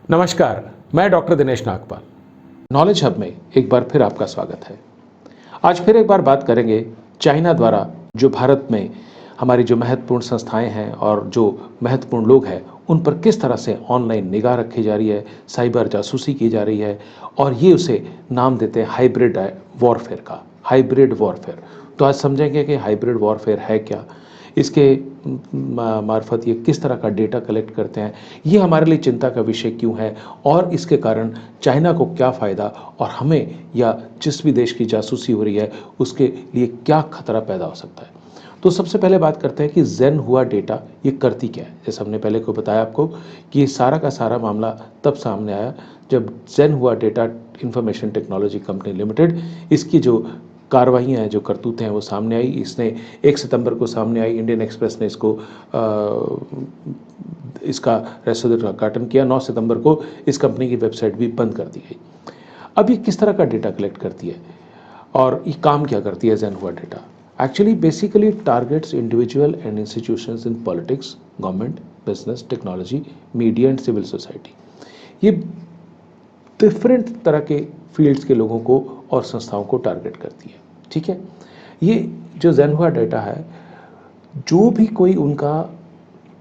नमस्कार, मैं doctor Dinesh Nagpal. Knowledge hub में एक बार फिर आपका स्वागत है। आज फिर एक बार बात करेंगे चाइना द्वारा जो भारत में हमारी जो महत्वपूर्ण संस्थाएं हैं और जो महत्वपूर्ण लोग हैं उन पर किस तरह से ऑनलाइन निगाह रखी जा रही है, साइबर जासूसी की जा रही है और ये उसे नाम देते हैं हाइब्रिड वॉरफेयर का, हाइब्रिड वॉरफेयर। तो आज समझेंगे कि हाइब्रिड वॉरफेयर है क्या, इसके मार्फत ये किस तरह का डेटा कलेक्ट करते हैं, ये हमारे लिए चिंता का विषय क्यों है और इसके कारण चाइना को क्या फ़ायदा और हमें या जिस भी देश की जासूसी हो रही है उसके लिए क्या खतरा पैदा हो सकता है। तो सबसे पहले बात करते हैं कि जेन हुआ डेटा ये करती क्या है। जैसे हमने पहले को बताया आपको कि ये सारा का सारा मामला तब सामने आया जब जेन हुआ data information technology company limited इसकी जो कार्रवाइयाँ हैं, जो करतूतें हैं वो सामने आई। इसने 1 सितंबर को सामने आई। इंडियन एक्सप्रेस ने इसका रसद का उद्घाटन किया। 9 सितंबर को इस कंपनी की वेबसाइट भी बंद कर दी गई। अब ये किस तरह का डेटा कलेक्ट करती है और ये काम क्या करती है Zhenhua data? Actually basically targets individual and institutions in politics, government, business, technology, media and civil society. ये डिफरेंट तरह के फील्ड्स के लोगों को और संस्थाओं को टारगेट करती है। ठीक है, ये जो जेन हुआ डेटा है, जो भी कोई उनका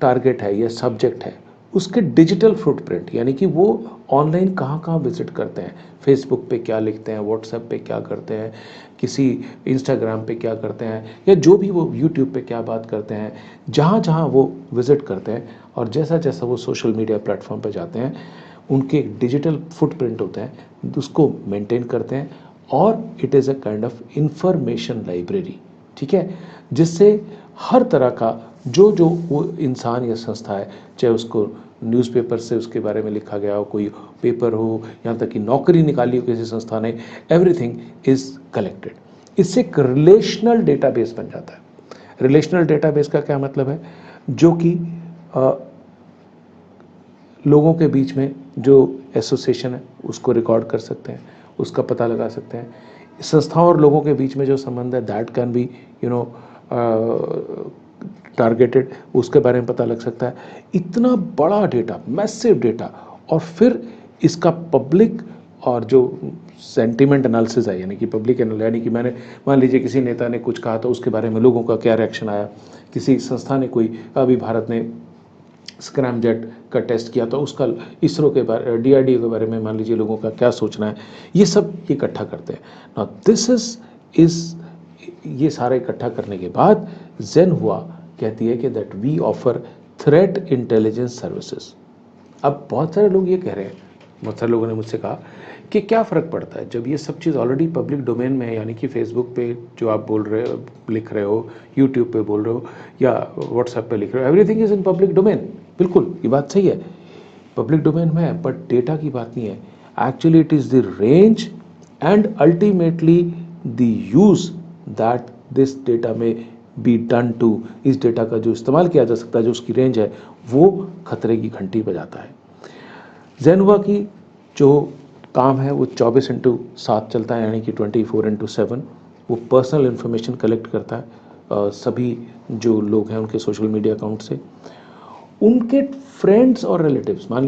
टारगेट है या सब्जेक्ट है उसके डिजिटल फुटप्रिंट, यानी कि वो ऑनलाइन कहाँ कहाँ विजिट करते हैं, फेसबुक पे क्या लिखते हैं, व्हाट्सएप पे क्या करते हैं, किसी इंस्टाग्राम पे क्या करते हैं, या जो भी वो यूट्यूब पे क्या बात करते हैं, जहाँ जहाँ वो विजिट करते हैं और जैसा जैसा वो सोशल मीडिया प्लेटफॉर्म पे जाते हैं उनके डिजिटल फुटप्रिंट होते हैं, उसको मेंटेन करते हैं और it is a kind of information library. ठीक है, जिससे हर तरह का जो जो वो इंसान या संस्था है, चाहे उसको न्यूज़पेपर से उसके बारे में लिखा गया हो, कोई पेपर हो, यहाँ तक कि नौकरी निकाली हो किसी संस्था ने, एवरीथिंग इज़ कलेक्टेड। इससे एक रिलेशनल डेटाबेस बन जाता है। रिलेशनल डेटाबेस का क्या मतलब है? जो कि लोगों के बीच में जो एसोसिएशन है उसको रिकॉर्ड कर सकते हैं, उसका पता लगा सकते हैं। संस्थाओं और लोगों के बीच में जो संबंध है दैट कैन बी टारगेटेड, उसके बारे में पता लग सकता है। इतना बड़ा डेटा, मैसिव डेटा, और फिर इसका पब्लिक और जो सेंटिमेंट एनालिसिस है, यानी कि पब्लिक यानी कि मैंने मान लीजिए किसी नेता ने कुछ कहा तो उसके बारे में लोगों का क्या रिएक्शन आया, किसी संस्था ने कोई, अभी भारत ने स्क्रैम जेट का टेस्ट किया तो उसका इसरो के बारे, डीआरडीओ के बारे में मान लीजिए लोगों का क्या सोचना है, ये सब इकट्ठा करते हैं। नाउ दिस इज ये सारा इकट्ठा करने के बाद जेन हुआ कहती है कि that we offer threat intelligence services. अब बहुत सारे लोग ये कह रहे हैं, बहुत सारे लोगों ने मुझसे कहा कि क्या फ़र्क पड़ता है जब ये सब चीज़ ऑलरेडी पब्लिक डोमेन में है, यानी कि फेसबुक पे जो आप बोल रहे हो, लिख रहे हो, यूट्यूब पे बोल रहे हो या व्हाट्सएप पे लिख रहे हो, everything is in public domain. बिल्कुल, ये बात सही है, पब्लिक डोमेन में है, बट डेटा की बात नहीं है। Actually it is the range and ultimately the use that this data में बी डन टू, इस डेटा का जो इस्तेमाल किया जा सकता है, जो उसकी रेंज है, वो खतरे की घंटी बजाता है। जेन हुआ की जो काम है वो 24/7 चलता है, यानी कि 24/7 वो पर्सनल इन्फॉर्मेशन कलेक्ट करता है सभी जो लोग हैं उनके सोशल मीडिया अकाउंट से, उनके फ्रेंड्स और रिलेटिव्स। मान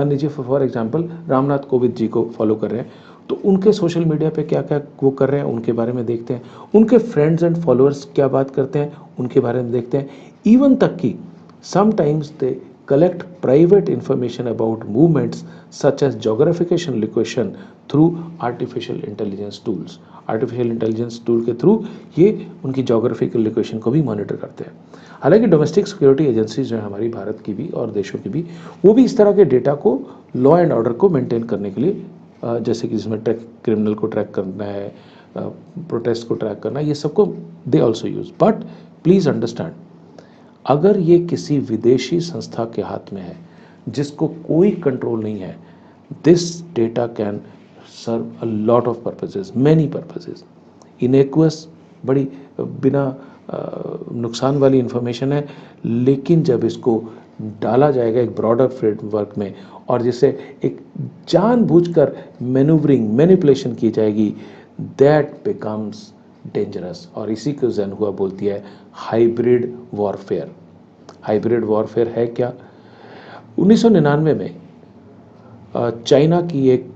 लीजिए फॉर एग्जांपल रामनाथ कोविंद जी को फॉलो कर रहे हैं तो उनके सोशल मीडिया पे क्या क्या वो कर रहे हैं उनके बारे में देखते हैं, उनके फ्रेंड्स एंड फॉलोअर्स क्या बात करते हैं उनके बारे में देखते हैं। इवन तक कि sometimes they collect private information about movements such as geographication location through artificial intelligence tools। Artificial intelligence tool के थ्रू ये उनकी जोग्राफिकल लोकेशन को भी मॉनिटर करते हैं। हालांकि डोमेस्टिक सिक्योरिटी एजेंसीज जो है हमारी भारत की भी और देशों की भी, वो भी इस तरह के डेटा को लॉ एंड ऑर्डर को मेंटेन करने के लिए, जैसे कि जिसमें क्रिमिनल को ट्रैक करना है, प्रोटेस्ट को ट्रैक करना है, ये सबको they also use. But please understand, अगर ये किसी विदेशी संस्था के हाथ में है जिसको कोई कंट्रोल नहीं है, this data can serve a lot of purposes, many purposes. इनएक्वस, बड़ी बिना नुकसान वाली इंफॉर्मेशन है, लेकिन जब इसको डाला जाएगा एक ब्रॉडर फ्रेमवर्क में और जिसे एक जानबूझकर मैन्यूवरिंग मैनिपुलेशन की जाएगी, दैट बिकम्स डेंजरस। और इसी को जेन हुआ बोलती है हाइब्रिड वॉरफेयर। हाइब्रिड वॉरफेयर है क्या? 1999 में चाइना की एक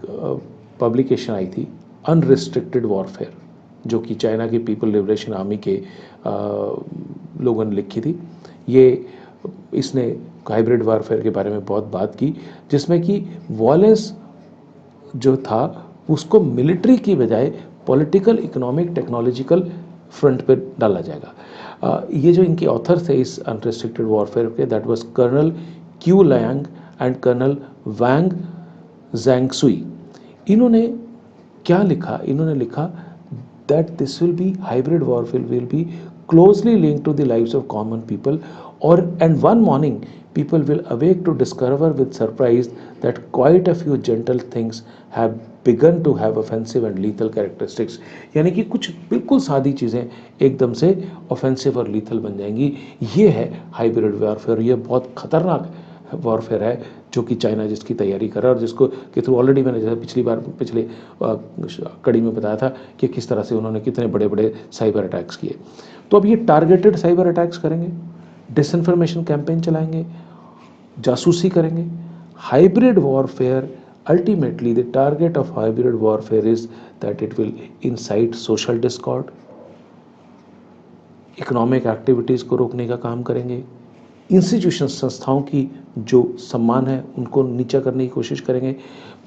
पब्लिकेशन आई थी अनरिस्ट्रिक्टेड वॉरफेयर, जो कि चाइना की पीपल लिबरेशन आर्मी के लोगों ने लिखी थी। ये इसने हाइब्रिड वारफेयर के बारे में बहुत बात की, जिसमें कि वॉलेंस जो था उसको मिलिट्री की बजाय पॉलिटिकल, इकोनॉमिक, टेक्नोलॉजिकल फ्रंट पे डाला जाएगा। ये जो इनके ऑथर थे इस अनरिस्ट्रिक्टेड वॉरफेयर के, that was colonel Qiao Liang and colonel Wang Xiangsui. इन्होंने क्या लिखा? इन्होंने लिखा that this will be hybrid warfare will be closely linked to the lives of common people, or and one morning people will awake to discover with surprise that quite a few gentle things have begun to have offensive and lethal characteristics। यानी कि कुछ बिल्कुल सादी चीज़ें एकदम से offensive और lethal बन जाएंगी। ये है हाइब्रिड वॉरफेयर। ये बहुत खतरनाक वॉरफेयर है जो कि चाइना जिसकी तैयारी कर रहा है, और जिसको के थ्रू ऑलरेडी मैंने जैसे पिछले कड़ी में बताया था कि किस तरह से उन्होंने कितने बड़े बड़े साइबर अटैक्स किए। तो अब ये टारगेटेड साइबर अटैक्स करेंगे, डिसइंफॉर्मेशन कैंपेन चलाएंगे, जासूसी करेंगे। Hybrid warfare, ultimately the target of hybrid warfare is that it will insight social Discord, economic activities को रोकने का काम करेंगे, इंस्टीट्यूशन, संस्थाओं की जो सम्मान है उनको नीचा करने की कोशिश करेंगे,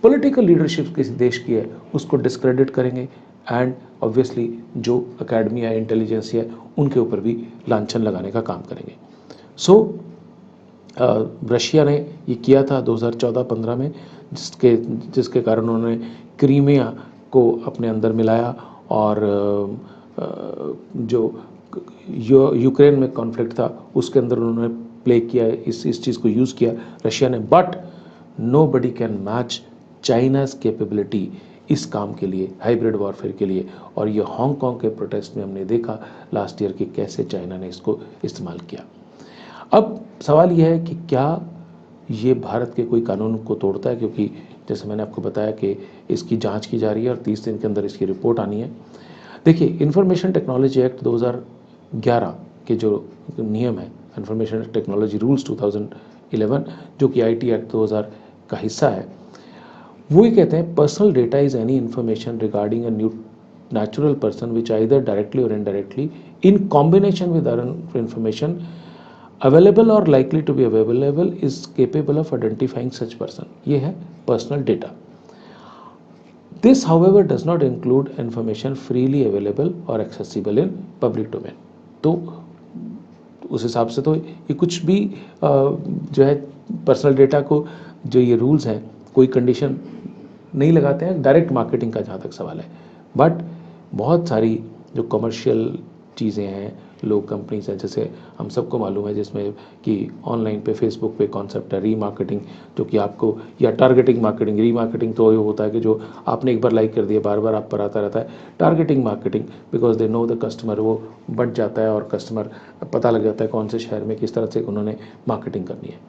पॉलिटिकल लीडरशिप किसी देश की है उसको डिस्क्रेडिट करेंगे, एंड ऑब्वियसली जो अकेडमी है, इंटेलिजेंस है, उनके ऊपर भी लांछन लगाने का काम करेंगे। सो रशिया ने ये किया था 2014-15 में, जिसके कारण उन्होंने क्रीमिया को अपने अंदर मिलाया, और जो यूक्रेन में कॉन्फ्लिक्ट था उसके अंदर उन्होंने प्ले किया, इस चीज़ को यूज़ किया रशिया ने। But nobody can match China's capability इस काम के लिए, हाइब्रिड वॉरफेयर के लिए। और ये हांगकांग के प्रोटेस्ट में हमने देखा लास्ट ईयर कि कैसे चाइना ने इसको इस्तेमाल किया। अब सवाल यह है कि क्या ये भारत के कोई कानून को तोड़ता है, क्योंकि जैसे मैंने आपको बताया कि इसकी जांच की जा रही है और 30 दिन के अंदर इसकी रिपोर्ट आनी है। देखिए, इंफॉर्मेशन टेक्नोलॉजी एक्ट 2011 के जो नियम है, इंफॉर्मेशन टेक्नोलॉजी रूल्स 2011, जो कि आईटी एक्ट 2000 का हिस्सा है, वो ही कहते हैं personal data is any information regarding a natural person which either directly or indirectly in combination with other information available or likely to be available is capable of identifying such person. ये है personal data. This however does not include information freely available or accessible in public domain. तो उस हिसाब से तो ये कुछ भी जो है पर्सनल डेटा को, जो ये रूल्स हैं, कोई कंडीशन नहीं लगाते हैं डायरेक्ट मार्केटिंग का जहाँ तक सवाल है। बट बहुत सारी जो कमर्शियल चीज़ें हैं, लोग कंपनीज हैं, जैसे हम सबको मालूम है, जिसमें कि ऑनलाइन पे, फेसबुक पे कॉन्सेप्ट है रीमार्केटिंग, जो कि आपको, या टारगेटिंग मार्केटिंग। रीमार्केटिंग तो ये होता है कि जो आपने एक बार लाइक कर दिया बार बार आप पर आता रहता है। Targeting marketing, because they know the customer, वो बढ़ जाता है और कस्टमर पता लग जाता है कौन से शहर में किस तरह से उन्होंने मार्केटिंग करनी है।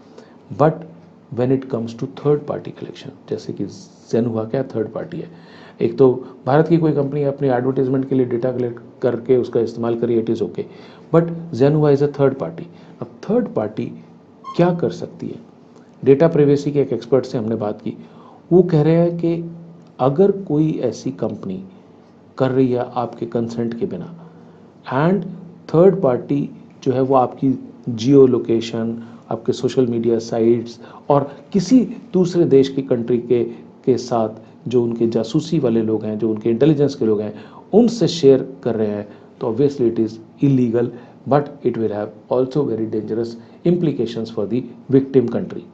But when it comes to third party collection, जैसे कि जेनहुआ क्या थर्ड पार्टी है? एक तो भारत की कोई कंपनी अपनी एडवर्टीजमेंट के लिए डेटा कलेक्ट करके उसका इस्तेमाल करिए, it is okay, but जेनहुआ is a third party. अब थर्ड पार्टी क्या कर सकती है? डेटा प्राइवेसी के एक एक्सपर्ट से हमने बात की, वो कह रहे हैं कि अगर कोई ऐसी कंपनी कर रही है आपके कंसेंट के बिना, एंड थर्ड पार्टी जो है वो आपकी जियो लोकेशन, आपके सोशल मीडिया साइट्स और किसी दूसरे देश की कंट्री के साथ जो उनके जासूसी वाले लोग हैं, जो उनके इंटेलिजेंस के लोग हैं, उनसे शेयर कर रहे हैं, तो obviously it is illegal, but it will have also very dangerous implications for the victim country.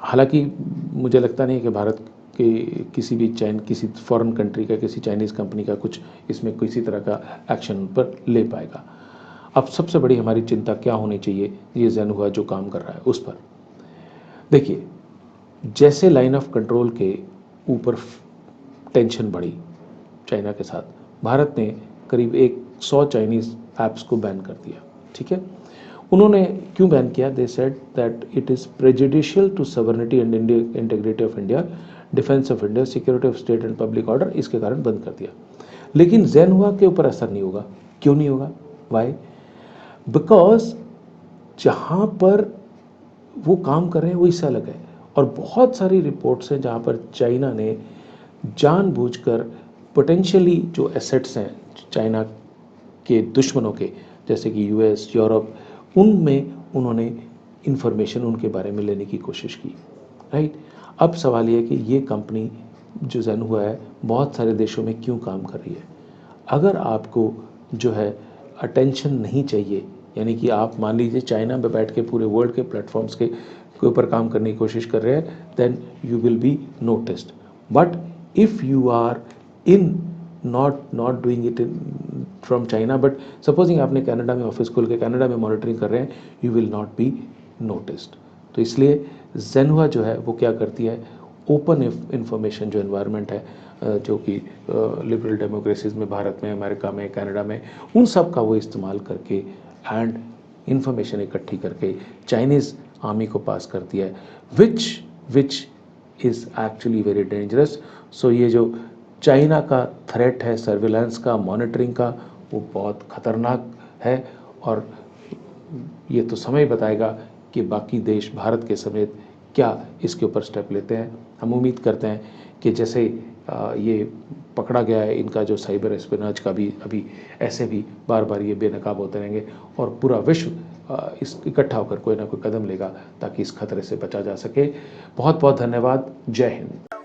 हालांकि मुझे लगता नहीं है कि भारत के किसी फॉरेन कंट्री का, किसी चाइनीज़ कंपनी का कुछ इसमें किसी तरह का एक्शन पर ले पाएगा। अब सबसे बड़ी हमारी चिंता क्या होनी चाहिए, ये जेनहुआ जो काम कर रहा है उस पर। देखिए, जैसे लाइन ऑफ कंट्रोल के ऊपर टेंशन बढ़ी चाइना के साथ, भारत ने करीब 100 चाइनीज़ ऐप्स को बैन कर दिया। ठीक है, उन्होंने क्यों बैन किया? They said that it is prejudicial to sovereignty and integrity of India, defence of India, security of state and public order, इसके कारण बंद कर दिया। लेकिन जेनहुआ के ऊपर असर नहीं होगा। क्यों नहीं होगा? वाई? बिकॉज जहाँ पर वो काम कर रहे हैं वो इससे अलग है। और बहुत सारी रिपोर्ट्स हैं जहाँ पर चाइना ने जानबूझकर पोटेंशियली जो एसेट्स हैं चाइना के दुश्मनों के, जैसे कि यूएस, यूरोप, उनमें उन्होंने इंफॉर्मेशन उनके बारे में लेने की कोशिश की, राइट। अब सवाल ये है कि ये कंपनी जो ज़ेनहुआ है बहुत सारे देशों में क्यों काम कर रही है। अगर आपको जो है अटेंशन नहीं चाहिए, यानी कि आप मान लीजिए चाइना में बैठ के पूरे वर्ल्ड के प्लेटफॉर्म्स के ऊपर काम करने की कोशिश कर रहे हैं, then you will be noticed. But if you are in not doing it from China, but supposing आपने कनाडा में ऑफिस खोल के कनाडा में मॉनिटरिंग कर रहे हैं, you will not be noticed. तो इसलिए ज़ेनहुआ जो है वो क्या करती है, ओपन इंफॉर्मेशन जो एनवायरनमेंट है, जो कि लिबरल डेमोक्रेसीज में, भारत में, अमेरिका में, कनाडा में, उन सब का वो इस्तेमाल करके एंड इंफॉर्मेशन इकट्ठी करके चाइनीज़ आर्मी को पास करती है, which is actually very dangerous. So ये जो चाइना का थ्रेट है सर्विलांस का, मॉनिटरिंग का, वो बहुत ख़तरनाक है। और ये तो समय बताएगा कि बाकी देश भारत के समेत क्या इसके ऊपर स्टेप लेते हैं। हम उम्मीद करते हैं कि जैसे ये पकड़ा गया है, इनका जो साइबर एस्पिनाज का भी अभी ऐसे भी बार बार ये बेनकाब होते रहेंगे और पूरा विश्व इस इकट्ठा होकर कोई ना कोई कदम लेगा ताकि इस खतरे से बचा जा सके। बहुत बहुत धन्यवाद। जय हिंद।